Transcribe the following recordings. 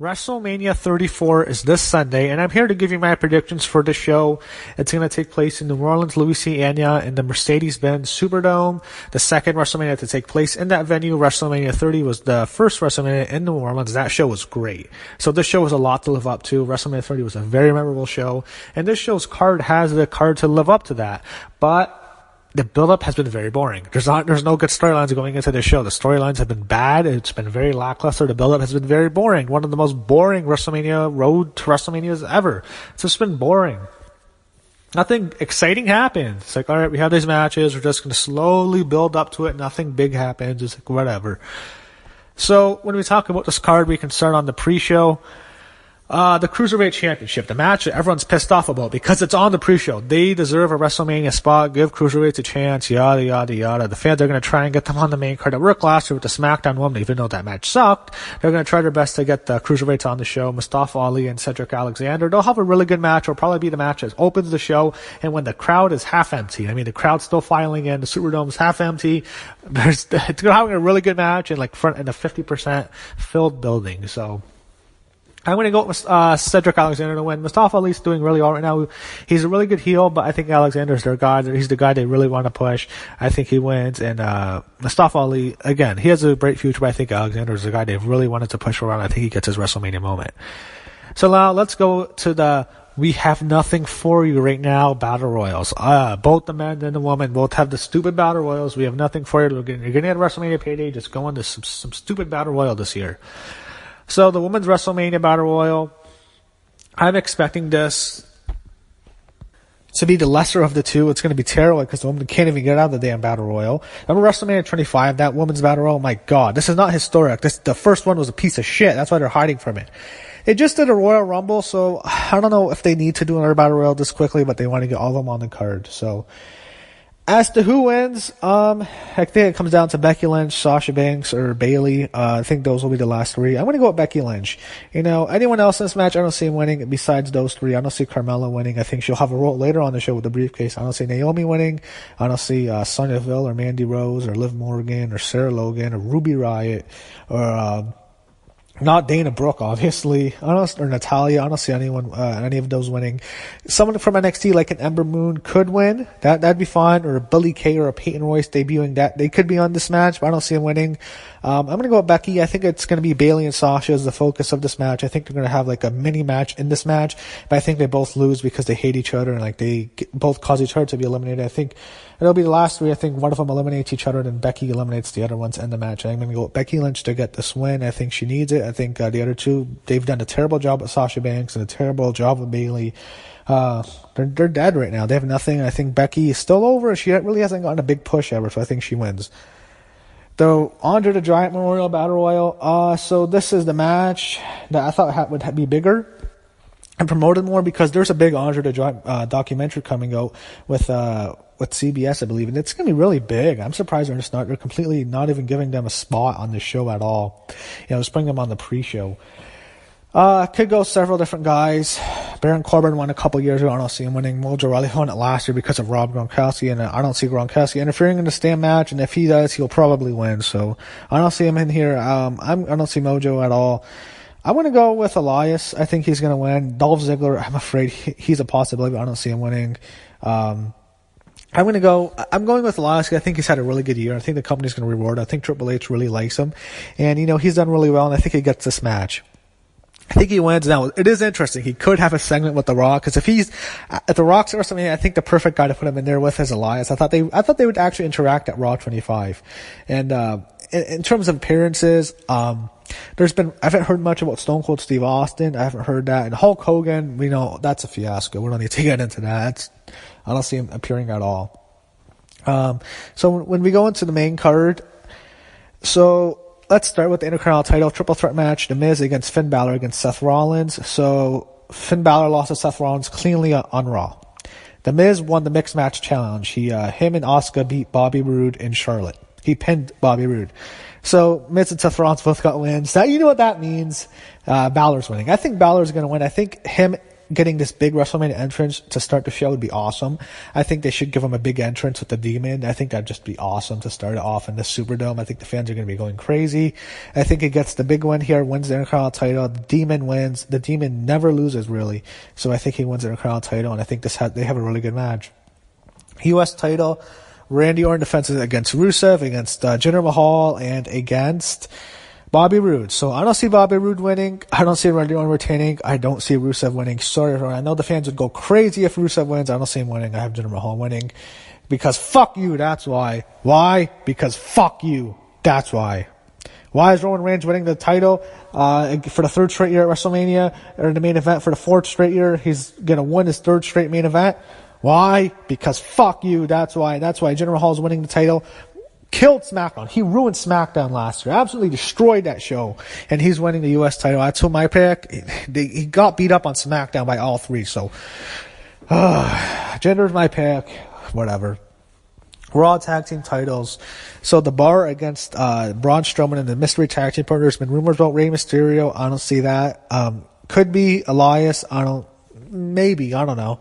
WrestleMania 34 is this Sunday, and I'm here to give you my predictions for the show. It's going to take place in New Orleans, Louisiana, in the Mercedes-Benz Superdome, the second WrestleMania to take place in that venue. WrestleMania 30 was the first WrestleMania in New Orleans. That show was great. So this show was a lot to live up to. WrestleMania 30 was a very memorable show, and this show's card has the card to live up to that. But the build-up has been very boring. There's no good storylines going into this show. The storylines have been bad. It's been very lackluster. The build-up has been very boring. One of the most boring WrestleMania road to WrestleManias ever. It's just been boring. Nothing exciting happens. It's like, all right, we have these matches. We're just going to slowly build up to it. Nothing big happens. It's like, whatever. So when we talk about this card, we can start on the pre-show. The Cruiserweight Championship, the match that everyone's pissed off about because it's on the pre-show. They deserve a WrestleMania spot. Give Cruiserweights a chance, yada, yada, yada. The fans are going to try and get them on the main card. It worked last year with the SmackDown woman, even though that match sucked. They're going to try their best to get the Cruiserweights on the show. Mustafa Ali and Cedric Alexander. They'll have a really good match. It'll probably be the match that opens the show. And when the crowd is half empty, I mean, the crowd's still filing in. The Superdome's half empty. It's having a really good match in a 50% filled building. So I'm going to go with Cedric Alexander to win. Mustafa Ali's doing really well right now. He's a really good heel, but I think Alexander's their guy. He's the guy they really want to push. I think he wins. And Mustafa Ali, again, he has a great future, but I think Alexander's the guy they really wanted to push around. I think he gets his WrestleMania moment. So now let's go to the We Have Nothing For You right now Battle Royals. Both the men and the woman both have the stupid Battle Royals. We have nothing for you. You're going to get a WrestleMania payday. Just go into some stupid Battle Royal this year. So the Women's WrestleMania Battle Royal, I'm expecting this to be the lesser of the two. It's going to be terrible because the woman can't even get out of the damn Battle Royal. Remember WrestleMania 25, that Women's Battle Royal? My God, this is not historic. The first one was a piece of shit. That's why they're hiding from it. They just did a Royal Rumble, so I don't know if they need to do another Battle Royal this quickly, but they want to get all of them on the card. So as to who wins, I think it comes down to Becky Lynch, Sasha Banks, or Bayley. I think those will be the last three. I'm going to go with Becky Lynch. Anyone else in this match, I don't see him winning besides those three. I don't see Carmella winning. I think she'll have a role later on the show with the briefcase. I don't see Naomi winning. I don't see Sonya Deville or Mandy Rose or Liv Morgan or Sarah Logan or Ruby Riott or not Dana Brooke, obviously. Or Natalia. I don't see anyone, any of those winning. Someone from NXT like an Ember Moon could win. That'd be fine. Or a Billie Kay or a Peyton Royce debuting that. They could be on this match, but I don't see them winning. I'm going to go with Becky. I think it's going to be Bayley and Sasha as the focus of this match. I think they're going to have a mini match in this match, but I think they both lose because they hate each other and they both cause each other to be eliminated. I think it'll be the last three. I think one of them eliminates each other and then Becky eliminates the other ones in the match. I'm going to go with Becky Lynch to get this win. I think she needs it. I think the other two, they've done a terrible job with Sasha Banks and a terrible job with Bayley. They're dead right now. They have nothing. I think Becky is still over. She really hasn't gotten a big push ever, so I think she wins. Though, Andre the Giant Memorial Battle Royal. So this is the match that I thought would be bigger and promoted more because there's a big Andre the Giant documentary coming out with CBS, I believe, and it's going to be really big. I'm surprised they're completely not even giving them a spot on this show at all. Just bring them on the pre-show. Could go several different guys. Baron Corbin won a couple years ago. I don't see him winning. Mojo Rawley won it last year because of Rob Gronkowski, and I don't see Gronkowski interfering in the stand match, and if he does, he'll probably win. So I don't see him in here. I don't see Mojo at all. I'm going to go with Elias. I think he's going to win. Dolph Ziggler, I'm afraid he's a possibility, but I don't see him winning. I'm going with Elias. I think he's had a really good year. I think the company's going to reward him. I think Triple H really likes him, and he's done really well, and I think he gets this match. I think he wins. Now, it is interesting. He could have a segment with The Rock, because if he's at The Rock's or something, I think the perfect guy to put him in there with is Elias. I thought they would actually interact at Raw 25. And, in terms of appearances, I haven't heard much about Stone Cold Steve Austin. I haven't heard that. And Hulk Hogan, that's a fiasco. We don't need to get into that. I don't see him appearing at all. So when we go into the main card, let's start with the Intercontinental title triple threat match. The Miz against Finn Balor against Seth Rollins. So Finn Balor lost to Seth Rollins cleanly on Raw. The Miz won the mixed match challenge. Him and Asuka beat Bobby Roode and Charlotte. He pinned Bobby Roode. So Miz and Seth Rollins both got wins. Now you know what that means. Balor's winning. I think Balor's going to win. I think getting this big WrestleMania entrance to start the show would be awesome. I think they should give him a big entrance with the Demon. I think that'd just be awesome to start it off in the Superdome. I think the fans are going to be going crazy. I think he gets the big win here, wins the Intercontinental title. The Demon wins. The Demon never loses, really. So I think he wins the Intercontinental title, and I think they have a really good match. U.S. title, Randy Orton defenses against Rusev, against Jinder Mahal, and against Bobby Roode. So I don't see Bobby Roode winning. I don't see Randy Orton retaining. I don't see Rusev winning. Sorry, I know the fans would go crazy if Rusev wins. I don't see him winning. I have Jinder Mahal winning. Because fuck you, that's why. Why? Because fuck you. That's why. Why is Roman Reigns winning the title for the third straight year at WrestleMania, or the main event for the fourth straight year? He's going to win his third straight main event. Why? Because fuck you, that's why. That's why Jinder Mahal is winning the title. Killed SmackDown. He ruined SmackDown last year. Absolutely destroyed that show. And he's winning the U.S. title. That's who my pick. He got beat up on SmackDown by all three. So, Jinder's my pick. Whatever. Raw tag team titles. So the Bar against Braun Strowman and the mystery tag team partners. Been rumors about Rey Mysterio. I don't see that. Could be Elias. Maybe. I don't know.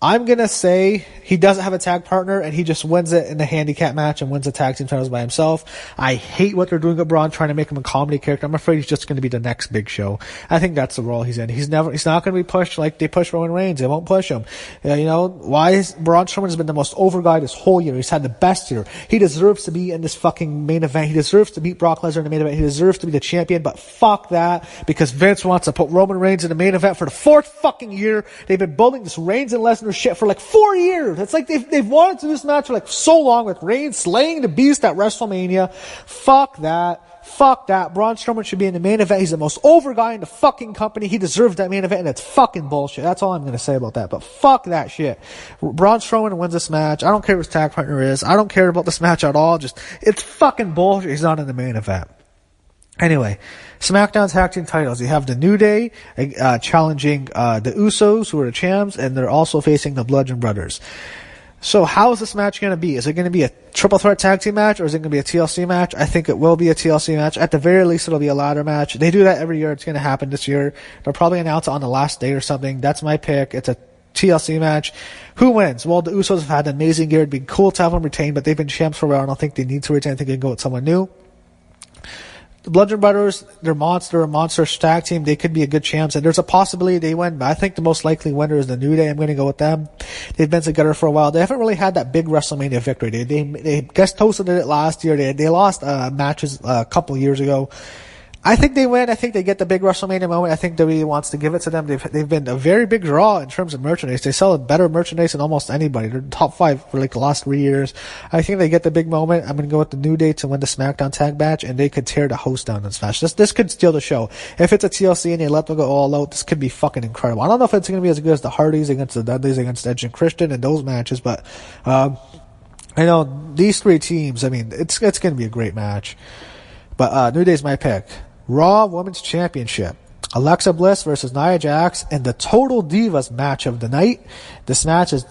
I'm going to say he doesn't have a tag partner and he just wins it in the handicap match and wins the tag team titles by himself. I hate what they're doing with Braun, trying to make him a comedy character. I'm afraid he's just going to be the next big show. I think that's the role he's in. He's not going to be pushed like they push Roman Reigns. They won't push him. Why is Braun Strowman has been the most over guy this whole year. He's had the best year. He deserves to be in this fucking main event. He deserves to beat Brock Lesnar in the main event. He deserves to be the champion, but fuck that, because Vince wants to put Roman Reigns in the main event for the fourth fucking year. They've been building this Reigns and Lesnar shit for like 4 years. It's like they've wanted to do this match for like so long, with Reigns slaying the beast at WrestleMania. Fuck that. Fuck that. Braun Strowman should be in the main event. He's the most over guy in the fucking company. He deserves that main event, and it's fucking bullshit. That's all I'm going to say about that. But fuck that shit. Braun Strowman wins this match. I don't care who his tag partner is. I don't care about this match at all. It's fucking bullshit. He's not in the main event. Anyway, SmackDown tag team titles. You have the New Day challenging the Usos, who are the champs, and they're also facing the Bludgeon Brothers. So how is this match going to be? Is it going to be a triple threat tag team match, or is it going to be a TLC match? I think it will be a TLC match. At the very least, it'll be a ladder match. They do that every year. It's going to happen this year. They'll probably announce it on the last day or something. That's my pick. It's a TLC match. Who wins? Well, the Usos have had an amazing year. It'd be cool to have them retain, but they've been champs for a while. I don't think they need to retain. I think they can go with someone new. The Bludgeon Brothers, they're a monster tag team. They could be a good champs, and there's a possibility they win, but I think the most likely winner is the New Day. I'm going to go with them. They've been together for a while. They haven't really had that big WrestleMania victory. They guest hosted it last year. They lost matches a couple years ago. I think they win. I think they get the big WrestleMania moment. I think WWE wants to give it to them. They've been a very big draw in terms of merchandise. They sell better merchandise than almost anybody. They're top 5 for like the last 3 years. I think they get the big moment. I'm going to go with the New Day to win the SmackDown tag match, and they could tear the host down in this match. This could steal the show. If it's a TLC and they let them go all out, this could be fucking incredible. I don't know if it's going to be as good as the Hardys against the Dudleys against Edge and Christian and those matches, but I know these 3 teams, I mean, it's going to be a great match. But New Day's my pick. Raw Women's Championship. Alexa Bliss versus Nia Jax in the Total Divas match of the night. This match is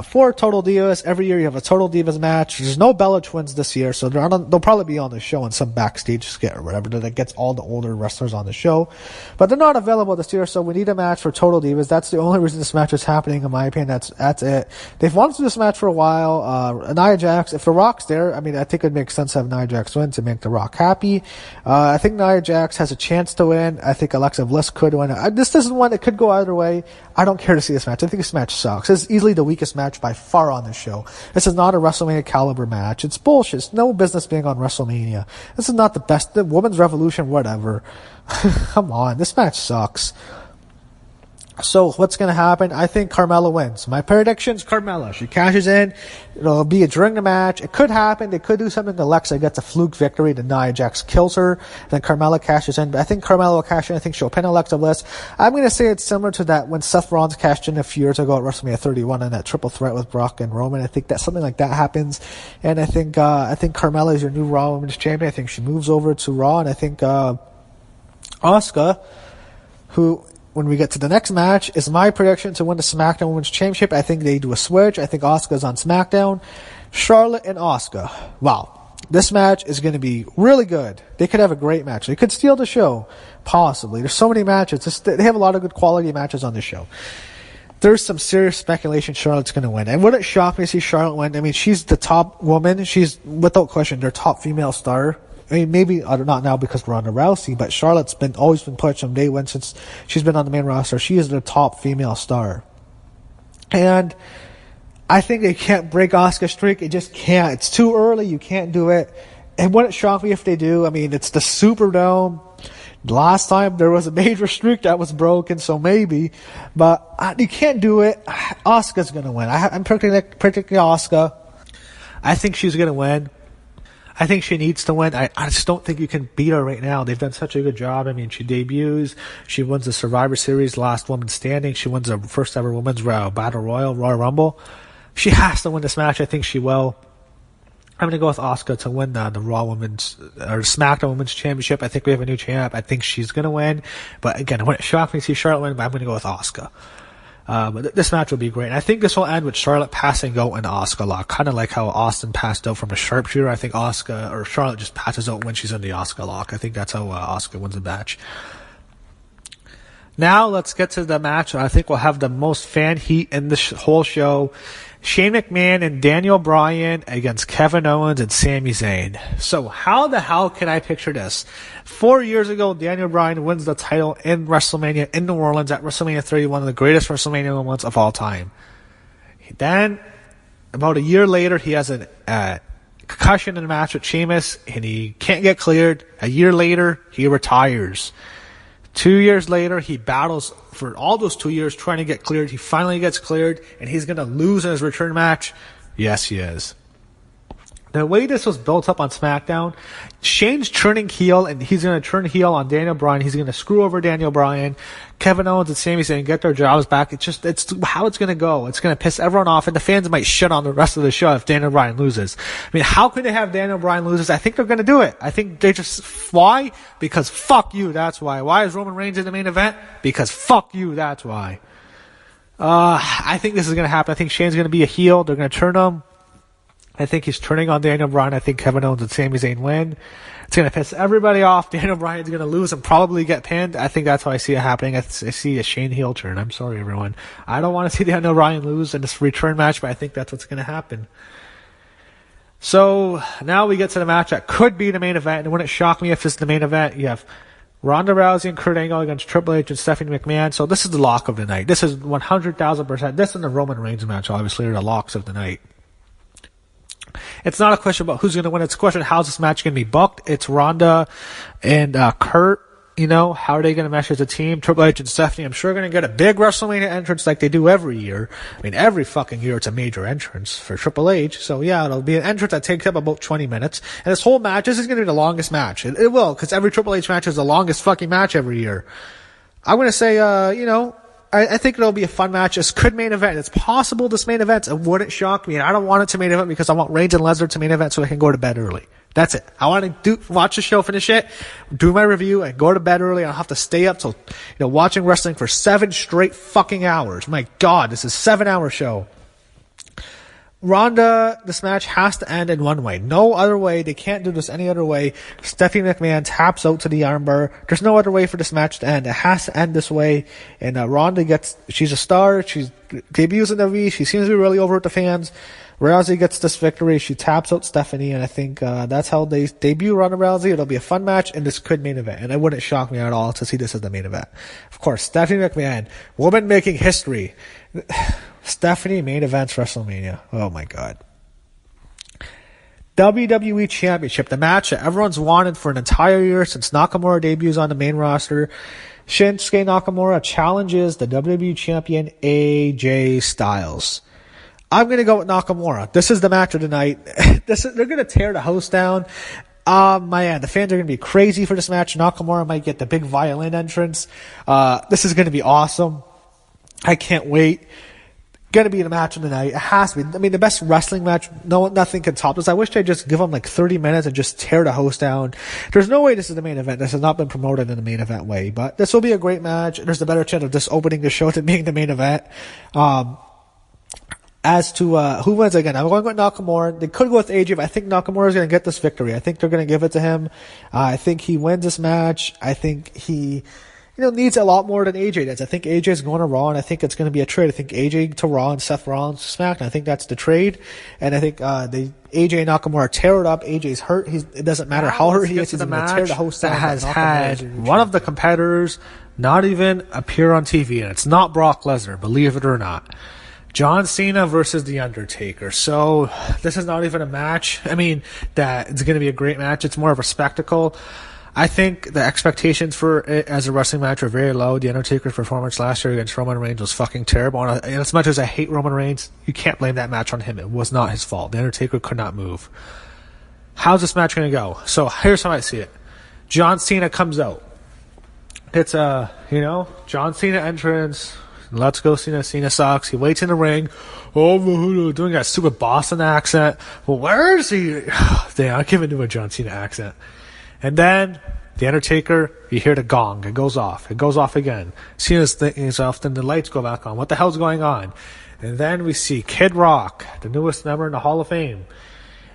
for Total Divas. Every year you have a Total Divas match. There's no Bella Twins this year, so they'll probably be on the show in some backstage skit or whatever that gets all the older wrestlers on the show. But they're not available this year, so we need a match for Total Divas. That's the only reason this match is happening, in my opinion. That's it. They've wanted to do this match for a while. Nia Jax, if The Rock's there, I mean, I think it makes sense to have Nia Jax win to make The Rock happy. I think Nia Jax has a chance to win. I think Alexa Bliss could win. This isn't one that could go either way. I don't care to see this match. I think this match sucks. This is easily the weakest match by far on this show. This is not a WrestleMania caliber match. It's bullshit. It's no business being on WrestleMania. This is not the best. The Women's Revolution, whatever. Come on. This match sucks. So what's going to happen? I think Carmella wins. My prediction's Carmella. She cashes in. It'll be during the match. It could happen. They could do something. Alexa gets a fluke victory. Then Nia Jax kills her. Then Carmella cashes in. But I think Carmella will cash in. I think she'll pin Alexa Bliss. I'm going to say it's similar to that when Seth Rollins cashed in a few years ago at WrestleMania 31 in that triple threat with Brock and Roman. I think that something like that happens. And I think Carmella is your new Raw Women's Champion. I think she moves over to Raw. And I think Asuka, who, when we get to the next match, is my prediction to win the SmackDown Women's Championship. I think they do a switch. I think Asuka's on SmackDown. Charlotte and Asuka. Wow. This match is going to be really good. They could have a great match. They could steal the show, possibly. There's so many matches. They have a lot of good quality matches on this show. There's some serious speculation Charlotte's going to win. And wouldn't it shock me to see Charlotte win? I mean, she's the top woman. She's, without question, their top female star. I mean, maybe not now because of Ronda Rousey, but Charlotte's always been pushed from day one since she's been on the main roster. She is their top female star. And I think they can't break Asuka's streak. It just can't. It's too early. You can't do it. And wouldn't it shock me if they do? I mean, it's the Superdome. Last time there was a major streak that was broken, so maybe. But you can't do it. Asuka's going to win. I'm predicting Asuka. I think she's going to win. I think she needs to win. I just don't think you can beat her right now. They've done such a good job. I mean, she debuts. She wins the Survivor Series, last woman standing. She wins the first ever women's Battle Royal, Royal Rumble. She has to win this match. I think she will. I'm going to go with Asuka to win the Raw Women's or SmackDown Women's Championship. I think we have a new champ. I think she's going to win. But again, it wouldn't shock me to see Charlotte win, but I'm going to go with Asuka. But this match will be great. And I think this will end with Charlotte passing out in Asuka lock. Kind of like how Austin passed out from a sharpshooter. I think Charlotte just passes out when she's in the Asuka lock. I think that's how Asuka wins the match. Now let's get to the match. I think we'll have the most fan heat in the whole show. Shane McMahon and Daniel Bryan against Kevin Owens and Sami Zayn. So how the hell can I picture this? 4 years ago, Daniel Bryan wins the title in WrestleMania in New Orleans at WrestleMania 30, one of the greatest WrestleMania moments of all time. Then, about a year later, he has a concussion in a match with Sheamus, and he can't get cleared. A year later, he retires. 2 years later, he battles for all those 2 years trying to get cleared. He finally gets cleared, and he's going to lose in his return match. Yes, he is. The way this was built up on SmackDown, Shane's turning heel, and he's going to turn heel on Daniel Bryan. He's going to screw over Daniel Bryan. Kevin Owens and Sami Zayn get their jobs back. It's how it's going to go. It's going to piss everyone off, and the fans might shit on the rest of the show if Daniel Bryan loses. I mean, how could they have Daniel Bryan loses? I think they're going to do it. I think they just, why? Because fuck you, that's why. Why is Roman Reigns in the main event? Because fuck you, that's why. I think this is going to happen. I think Shane's going to be a heel. They're going to turn him. I think he's turning on Daniel Bryan. I think Kevin Owens and Sami Zayn win. It's going to piss everybody off. Daniel Bryan's going to lose and probably get pinned. I think that's how I see it happening. I see a Shane heel turn. I'm sorry, everyone. I don't want to see Daniel Bryan lose in this return match, but I think that's what's going to happen. So now we get to the match that could be the main event. And it wouldn't shock me if it's the main event. You have Ronda Rousey and Kurt Angle against Triple H and Stephanie McMahon. So this is the lock of the night. This is 100,000%. This and the Roman Reigns match, obviously, are the locks of the night. It's not a question about who's going to win. It's a question of how's this match going to be booked. It's Ronda and Kurt. You know, how are they going to mesh as a team? Triple H and Stephanie, I'm sure, going to get a big WrestleMania entrance like they do every year. I mean, every fucking year it's a major entrance for Triple H. So yeah, it'll be an entrance that takes up about 20 minutes. And this whole match, this is going to be the longest match. It will, because every Triple H match is the longest fucking match every year. I'm going to say, I think it'll be a fun match. This could main event. It's possible this main event. It wouldn't shock me. And I don't want it to main event because I want Reigns and Lesnar to main event so I can go to bed early. That's it. I want to watch the show, finish it, do my review, and go to bed early. I don't have to stay up till, watching wrestling for 7 straight fucking hours. My God, this is a 7-hour show. Ronda, this match has to end in one way. No other way. They can't do this any other way. Stephanie McMahon taps out to the armbar. There's no other way for this match to end. It has to end this way. And Ronda she's a star. She debuts in WWE. She seems to be really over with the fans. Rousey gets this victory. She taps out Stephanie, and I think that's how they debut Ronda Rousey. It'll be a fun match, and this could main event. And it wouldn't shock me at all to see this as the main event. Of course, Stephanie McMahon, woman making history. Stephanie main events WrestleMania. Oh my God. WWE Championship, the match that everyone's wanted for an entire year since Nakamura debuts on the main roster. Shinsuke Nakamura challenges the WWE Champion AJ Styles. I'm going to go with Nakamura. This is the match of the night. They're going to tear the house down. The fans are going to be crazy for this match. Nakamura might get the big violin entrance. This is going to be awesome. I can't wait. Going to be the match of the night. It has to be. I mean, the best wrestling match. No, nothing can top this. I wish they'd just give them like 30 minutes and just tear the host down. There's no way this is the main event. This has not been promoted in the main event way, but this will be a great match. There's a better chance of this opening the show than being the main event. As to who wins again, I'm going with Nakamura. They could go with AJ, but I think Nakamura is going to get this victory. I think they're going to give it to him. I think he wins this match. I think he needs a lot more than AJ does. I think AJ is going to Raw, and I think it's going to be a trade. I think AJ to Raw and Seth Rollins to SmackDown. I think that's the trade. And I think AJ and Nakamura tear it up. AJ's hurt. It doesn't matter how hurt he is. He's going to tear the host down. That has had one of the competitors not even appear on TV, and it's not Brock Lesnar, believe it or not. John Cena versus The Undertaker. So this is not even a match. I mean, that it's going to be a great match. It's more of a spectacle. I think the expectations for it as a wrestling match are very low. The Undertaker's performance last year against Roman Reigns was fucking terrible. And as much as I hate Roman Reigns, you can't blame that match on him. It was not his fault. The Undertaker could not move. How's this match going to go? So here's how I see it. John Cena comes out. It's John Cena entrance. Let's go, Cena. Cena sucks. He waits in the ring. Oh, doing that stupid Boston accent. Well, where is he? Damn, I can't even do a John Cena accent. And then, The Undertaker, you hear the gong. It goes off. It goes off again. Cena's thinking himself, then the lights go back on. What the hell's going on? And then we see Kid Rock, the newest member in the Hall of Fame.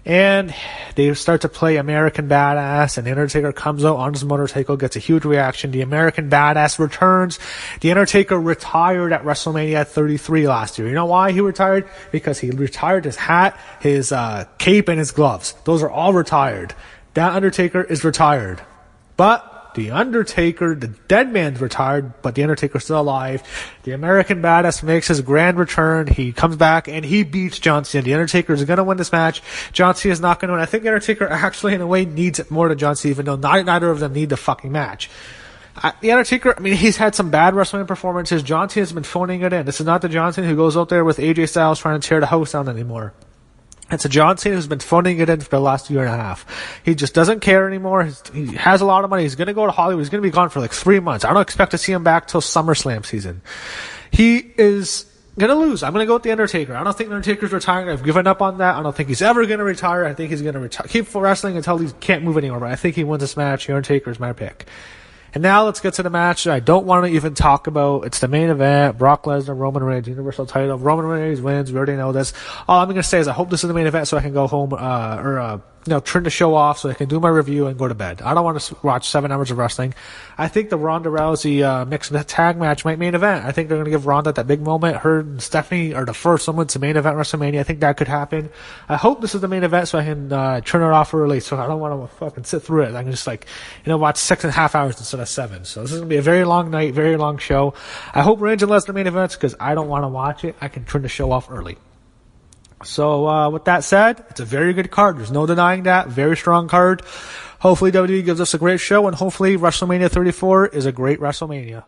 And they start to play American Badass, and The Undertaker comes out on his motorcycle, gets a huge reaction. The American Badass returns. The Undertaker retired at WrestleMania 33 last year. You know why he retired? Because he retired his hat, his cape, and his gloves. Those are all retired. That Undertaker is retired. But The Undertaker, the dead man's retired, but The Undertaker's still alive. The American Badass makes his grand return. He comes back and he beats John Cena. The Undertaker is going to win this match. John Cena is not going to win. I think The Undertaker actually, in a way, needs it more than John Cena, even though neither of them need the fucking match. The Undertaker, I mean, he's had some bad wrestling performances. John Cena's been phoning it in. This is not the John Cena who goes out there with AJ Styles trying to tear the house down anymore. It's a John Cena who's been phoning it in for the last year and a half. He just doesn't care anymore. He has a lot of money. He's going to go to Hollywood. He's going to be gone for like 3 months. I don't expect to see him back till SummerSlam season. He is going to lose. I'm going to go with The Undertaker. I don't think The Undertaker's retiring. I've given up on that. I don't think he's ever going to retire. I think he's going to keep wrestling until he can't move anymore. But I think he wins this match. The Undertaker is my pick. And now let's get to the match I don't want to even talk about. It's the main event. Brock Lesnar, Roman Reigns, Universal title. Roman Reigns wins. We already know this. All I'm going to say is I hope this is the main event so I can go home, turn the show off so I can do my review and go to bed. I don't want to watch 7 hours of wrestling. I think the Ronda Rousey mixed tag match might main event. I think they're going to give Ronda that big moment. Her and Stephanie are the first someone to main event WrestleMania. I think that could happen. I hope this is the main event so I can turn it off early so I don't want to fucking sit through it. I can just watch 6.5 hours instead of 7. So this is going to be a very long night, very long show. I hope Reigns and Lesnar main events because I don't want to watch it. I can turn the show off early. So, with that said, it's a very good card. There's no denying that. Very strong card. Hopefully WWE gives us a great show, and hopefully WrestleMania 34 is a great WrestleMania.